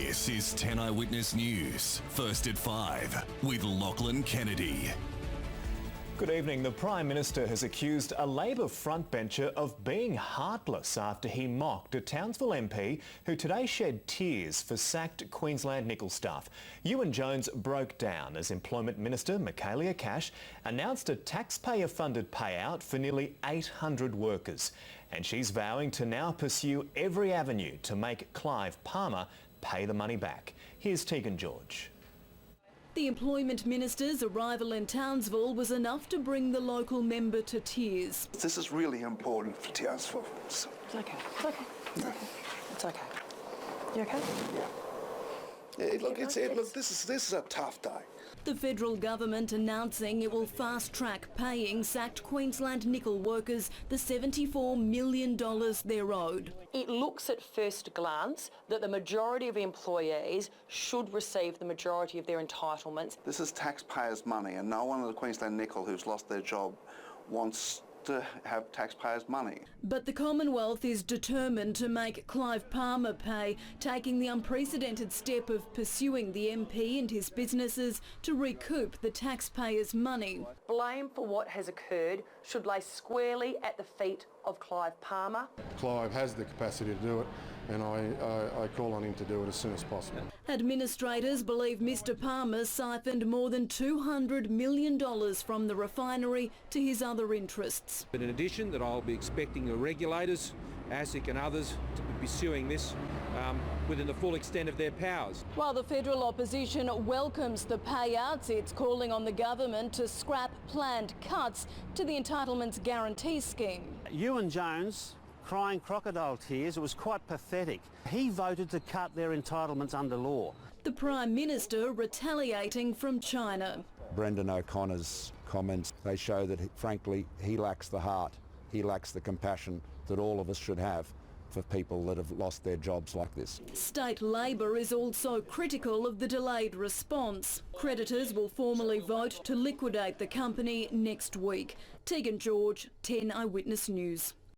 This is 10 Eyewitness News, first at 5, with Lachlan Kennedy. Good evening. The Prime Minister has accused a Labor frontbencher of being heartless after he mocked a Townsville MP who today shed tears for sacked Queensland Nickel staff. Ewen Jones broke down as Employment Minister Michaelia Cash announced a taxpayer-funded payout for nearly 800 workers. And she's vowing to now pursue every avenue to make Clive Palmer pay the money back. Here's Tegan George. The Employment Minister's arrival in Townsville was enough to bring the local member to tears. This is really important for Townsville. It's okay. It's okay. It's okay. You okay? Yeah. Look, this is a tough day. The federal government announcing it will fast-track paying sacked Queensland Nickel workers the $74 million they're owed. It looks at first glance that the majority of employees should receive the majority of their entitlements. This is taxpayers' money, and no one at the Queensland Nickel who's lost their job wants to have taxpayers' money. But the Commonwealth is determined to make Clive Palmer pay, taking the unprecedented step of pursuing the MP and his businesses to recoup the taxpayers' money. Blame for what has occurred should lay squarely at the feet of Clive Palmer. Clive has the capacity to do it, and I call on him to do it as soon as possible. Administrators believe Mr Palmer siphoned more than $200 million from the refinery to his other interests. But in addition, that I'll be expecting the regulators, ASIC and others, to be pursuing this within the full extent of their powers. While the federal opposition welcomes the payouts, it's calling on the government to scrap planned cuts to the Entitlements Guarantee scheme. Ewen Jones crying crocodile tears. It was quite pathetic. He voted to cut their entitlements under law. The Prime Minister retaliating from China. Brendan O'Connor's comments, they show that, frankly, he lacks the heart, he lacks the compassion that all of us should have for people that have lost their jobs like this. State Labor is also critical of the delayed response. Creditors will formally vote to liquidate the company next week. Tegan George, 10 Eyewitness News.